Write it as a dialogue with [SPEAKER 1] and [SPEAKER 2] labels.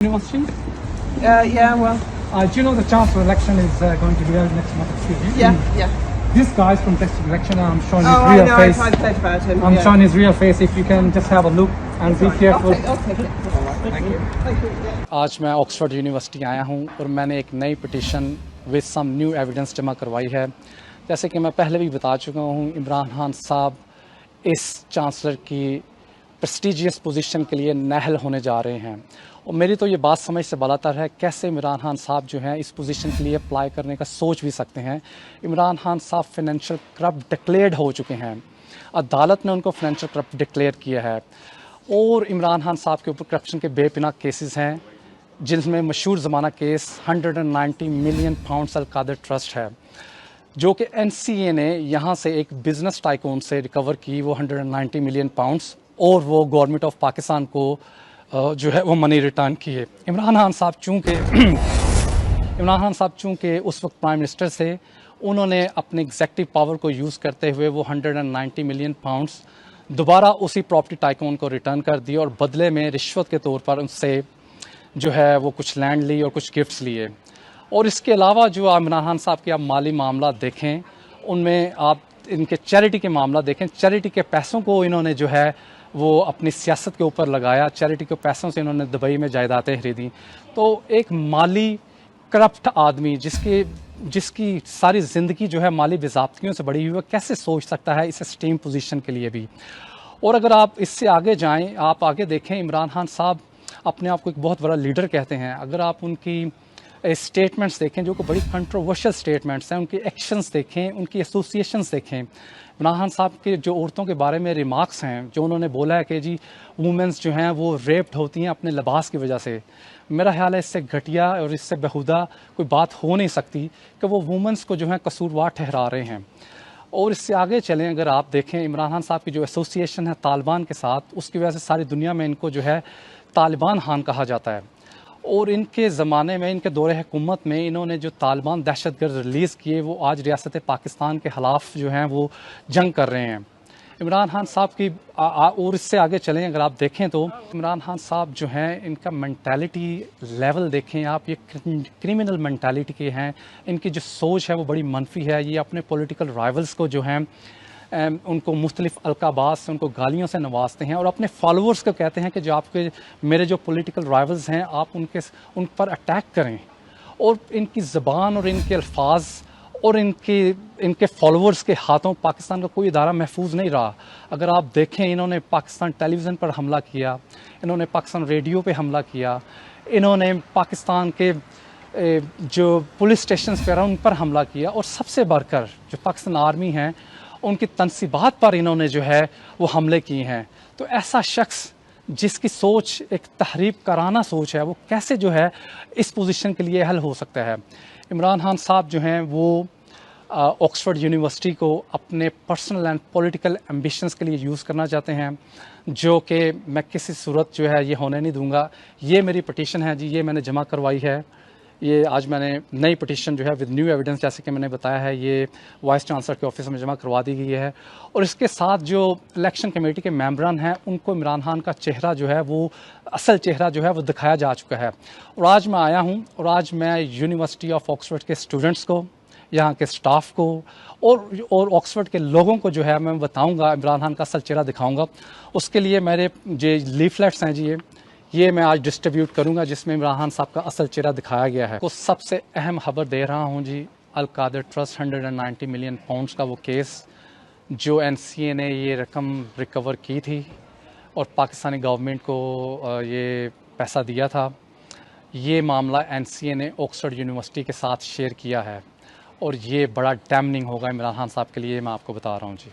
[SPEAKER 1] University?
[SPEAKER 2] Yeah, well,
[SPEAKER 1] Do you know the chancellor election is going to be held next month? Excuse me.
[SPEAKER 2] yeah.
[SPEAKER 1] This guy's from district election. I'm showing
[SPEAKER 2] Oh,
[SPEAKER 1] his
[SPEAKER 2] I
[SPEAKER 1] real
[SPEAKER 2] know,
[SPEAKER 1] face.
[SPEAKER 2] I've heard about him.
[SPEAKER 1] I'm
[SPEAKER 2] yeah.
[SPEAKER 1] showing his real face. If you can just have a look and be careful.
[SPEAKER 2] I'll take it.
[SPEAKER 1] Thank you.
[SPEAKER 2] Thank you. Yeah.
[SPEAKER 3] आज मैं Oxford university आया हूँ और मैंने एक नई petition with some new evidence जमा करवाई है। जैसे कि मैं पहले भी बता चुका हूँ, इमरान खान साहब इस चांसलर की प्रेस्टिजियस पोजीशन के लिए नाअहल होने जा रहे हैं और मेरी तो ये बात समझ से बालातर है, कैसे इमरान खान साहब जो हैं इस पोजीशन के लिए अप्लाई करने का सोच भी सकते हैं। इमरान खान साहब फाइनेंशियल करप्ट डिक्लेयर्ड हो चुके हैं, अदालत ने उनको फाइनेंशियल करप्ट डिक्लेयर किया है और इमरान खान साहब के ऊपर करप्शन के बेपनाह केसेस हैं, जिनमें मशहूर ज़माना केस 190 मिलियन पाउंड्स अल-कादर ट्रस्ट है, जो कि NCA ने यहाँ से एक बिज़नेस टाइकून से रिकवर की वो 190 मिलियन पाउंड्स और वो गवर्नमेंट ऑफ पाकिस्तान को जो है वो मनी रिटर्न किए। इमरान खान साहब चूँकि उस वक्त प्राइम मिनिस्टर से, उन्होंने अपने एग्जेक्टिव पावर को यूज़ करते हुए वो 190 मिलियन पाउंड्स दोबारा उसी प्रॉपर्टी टाइकून को रिटर्न कर दिए और बदले में रिश्वत के तौर पर उससे जो है वो कुछ लैंड ली और कुछ गिफ्ट्स लिए। और इसके अलावा जो इमरान खान साहब के आप माली मामला देखें, उनमें आप इनके चैरिटी के मामला देखें, चैरिटी के पैसों को इन्होंने जो है वो अपनी सियासत के ऊपर लगाया, चैरिटी के पैसों से इन्होंने दुबई में जायदादें खरीदी। तो एक माली करप्ट आदमी जिसकी सारी ज़िंदगी जो है माली बेज़ाब्तियों से बड़ी हुई है, कैसे सोच सकता है इस स्टीम पोजीशन के लिए भी। और अगर आप इससे आगे जाएं, आप आगे देखें, इमरान खान साहब अपने आप को एक बहुत बड़ा लीडर कहते हैं। अगर आप उनकी स्टेटमेंट्स देखें जो कि बड़ी कंट्रोवर्शियल स्टेटमेंट्स हैं, उनके एक्शंस देखें, उनकी एसोसिएशंस देखें, इमरान खान साहब के जो औरतों के बारे में रिमार्क्स हैं, जो उन्होंने बोला है कि जी वुमेंस जो हैं वो रेप्ड होती हैं अपने लिबास की वजह से, मेरा ख्याल है इससे घटिया और इससे बेहुदा कोई बात हो नहीं सकती कि वो वुमेंस को जो है कसूरवार ठहरा रहे हैं। और इससे आगे चलें, अगर आप देखें इमरान खान साहब की जो एसोसिएशन है तालिबान के साथ, उसकी वजह से सारी दुनिया में इनको जो है तालिबान खान कहा जाता है। और इनके ज़माने में, इनके दौरे हुकूमत में, इन्होंने जो तालिबान दहशतगर्द रिलीज़ किए वो आज रियासत पाकिस्तान के ख़िलाफ़ जो हैं वो जंग कर रहे हैं। इमरान खान साहब की और इससे आगे चलें, अगर आप देखें तो इमरान खान साहब जो हैं, इनका मेंटालिटी लेवल देखें आप, ये क्रिमिनल मेंटालिटी के हैं, इनकी जो सोच है वो बड़ी मनफी है। ये अपने पॉलिटिकल राइवल्स को जो हैं उनको मुख्तलिफ अलकाबात से, उनको गालियों से नवाजते हैं और अपने फॉलोअर्स को कहते हैं कि जो आपके मेरे जो पॉलिटिकल राइवल्स हैं आप उन पर अटैक करें। और इनकी ज़बान और इनके अल्फाज और इनके फॉलोअर्स के हाथों पाकिस्तान का कोई इदारा महफूज नहीं रहा। अगर आप देखें, इन्होंने पाकिस्तान टेलीविज़न पर हमला किया, इन्होंने पाकिस्तान रेडियो पे हमला किया, इन्होंने पाकिस्तान के जो पुलिस स्टेशन पर उन पर हमला किया और सबसे बढ़कर जो पाकिस्तान आर्मी है उनकी तनसीबात पर इन्होंने जो है वो हमले किए हैं। तो ऐसा शख्स जिसकी सोच एक तहरीब कराना सोच है, वो कैसे जो है इस पोजीशन के लिए हल हो सकता है। इमरान खान साहब जो हैं वो ऑक्सफोर्ड यूनिवर्सिटी को अपने पर्सनल एंड पॉलिटिकल एम्बिशंस के लिए यूज़ करना चाहते हैं, जो कि मैं किसी सूरत जो है ये होने नहीं दूंगा। ये मेरी पटिशन है जी, ये मैंने जमा करवाई है। ये आज मैंने नई पटिशन जो है विद न्यू एविडेंस, जैसे कि मैंने बताया है, ये वाइस चांसलर के ऑफिस में जमा करवा दी गई है। और इसके साथ जो इलेक्शन कमेटी के मेंबरान हैं उनको इमरान खान का चेहरा जो है वो असल चेहरा जो है वो दिखाया जा चुका है। और आज मैं आया हूँ और आज मैं यूनिवर्सिटी ऑफ ऑक्सफोर्ड के स्टूडेंट्स को, यहाँ के स्टाफ को और ऑक्सफोर्ड के लोगों को जो है मैं बताऊँगा, इमरान खान का असल चेहरा दिखाऊँगा। उसके लिए मेरे जो लीफलेट्स हैं जी, ये मैं आज डिस्ट्रीब्यूट करूंगा, जिसमें इमरान खान साहब का असल चेहरा दिखाया गया है। तो सबसे अहम खबर दे रहा हूं जी, अल-कादर ट्रस्ट 190 मिलियन पाउंड्स का वो केस, जो NCA ने ये रकम रिकवर की थी और पाकिस्तानी गवर्नमेंट को ये पैसा दिया था। ये मामला NCA ने ऑक्सफोर्ड यूनिवर्सिटी के साथ शेयर किया है और ये बड़ा डैमनिंग होगा इमरान खान साहब के लिए, मैं आपको बता रहा हूँ जी।